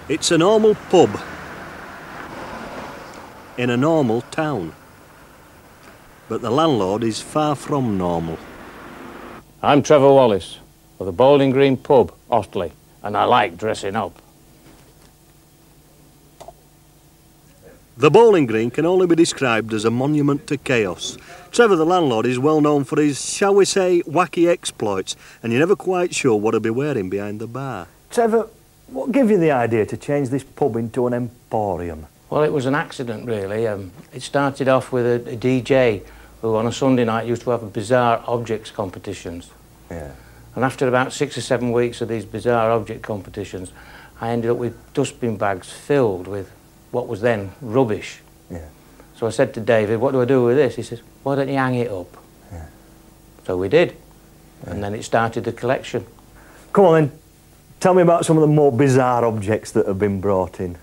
It's a normal pub in a normal town. But the landlord is far from normal. I'm Trevor Wallis of the Bowling Green pub, Otley, and I like dressing up. The Bowling Green can only be described as a monument to chaos. Trevor, the landlord, is well known for his, shall we say, wacky exploits, and you're never quite sure what he'll be wearing behind the bar. Trevor, what gave you the idea to change this pub into an emporium? Well, it was an accident, really. It started off with a DJ who, on a Sunday night, used to have bizarre objects competitions. Yeah. And after about 6 or 7 weeks of these bizarre object competitions, I ended up with dustbin bags filled with what was then rubbish. Yeah. So I said to David, what do I do with this? He says, why don't you hang it up? Yeah. So we did. Yeah. And then it started the collection. Come on then, tell me about some of the more bizarre objects that have been brought in.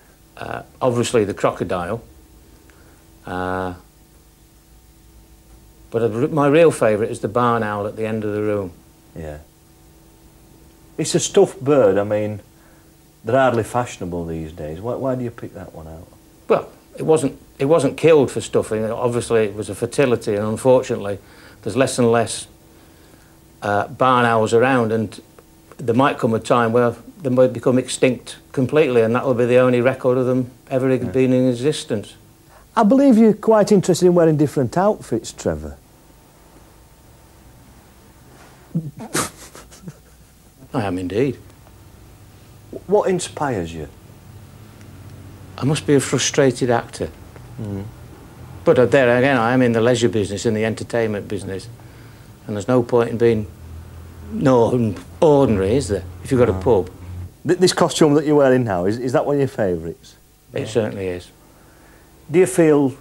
Obviously the crocodile. But my real favourite is the barn owl at the end of the room. Yeah. It's a stuffed bird. I mean, they're hardly fashionable these days. Why do you pick that one out? Well, it wasn't killed for stuffing. Obviously, it was a fertility, and unfortunately, there's less and less barn owls around, and there might come a time where they might become extinct completely, and that will be the only record of them ever been in existence. I believe you're quite interested in wearing different outfits, Trevor. I am indeed. What inspires you? I must be a frustrated actor. But there again, I am in the leisure business, in the entertainment business, and there's no point in being ordinary, is there, if you've got a pub? This costume that you're wearing now, is that one of your favourites? It certainly is. Do you feel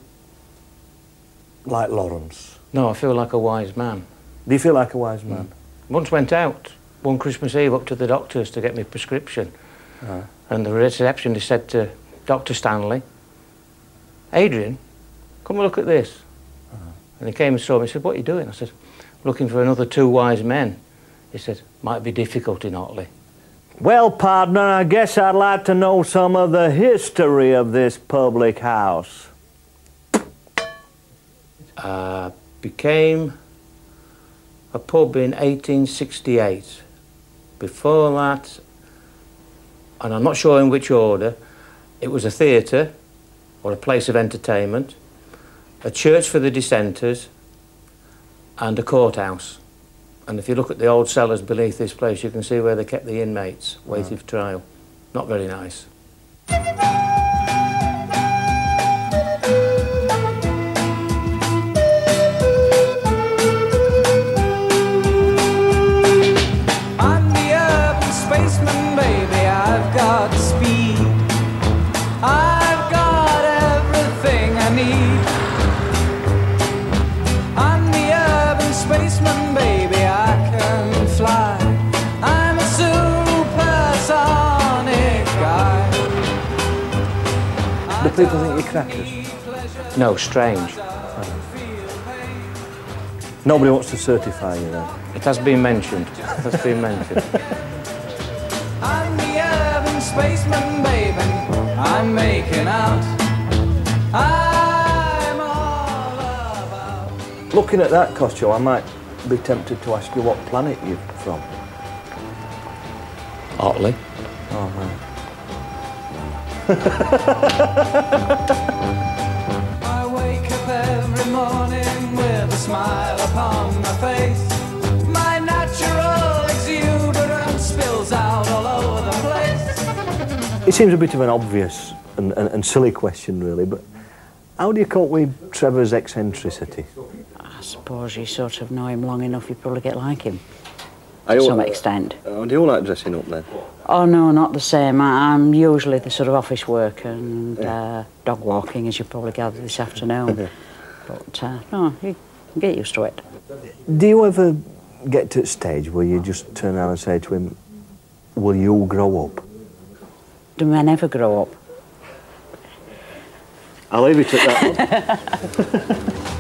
like Lawrence? No, I feel like a wise man. Do you feel like a wise man? Once went out one Christmas Eve up to the doctor's to get my prescription, and the receptionist said to Dr. Stanley, Adrian, come and look at this. And he came and saw me and said, what are you doing? I said, looking for another 2 wise men. He said, might be difficult in Otley. Well, partner, I guess I'd like to know some of the history of this public house. Became a pub in 1868. Before that, and I'm not sure in which order, it was a theatre or a place of entertainment, a church for the dissenters, and a courthouse. And if you look at the old cellars beneath this place, you can see where they kept the inmates waiting for trial. Not very nice. I'm the urban spaceman, baby, I've got speed. I've got everything I need. I'm the urban spaceman, baby, I can fly. I'm a supersonic guy. Do people think you're crackers? No, strange. Nobody wants to certify you then? It has been mentioned. It has been mentioned. I'm the urban spaceman, baby, I'm making out. I'm all about. Looking at that costume, I might be tempted to ask you what planet you're from. Otley. Oh, man. I wake up every morning with a smile upon my face. My natural exuberance spills out all over the place. It seems a bit of an obvious and silly question, really, but how do you cope with Trevor's eccentricity? I suppose you sort of know him long enough, you probably get like him. To some extent. Do you all like dressing up then? Oh no, not the same. I'm usually the sort of office worker and dog walking, as you probably gathered this afternoon. But no, you can get used to it. Do you ever get to a stage where you just turn around and say to him, will you grow up? Do men ever grow up? I'll leave it at that.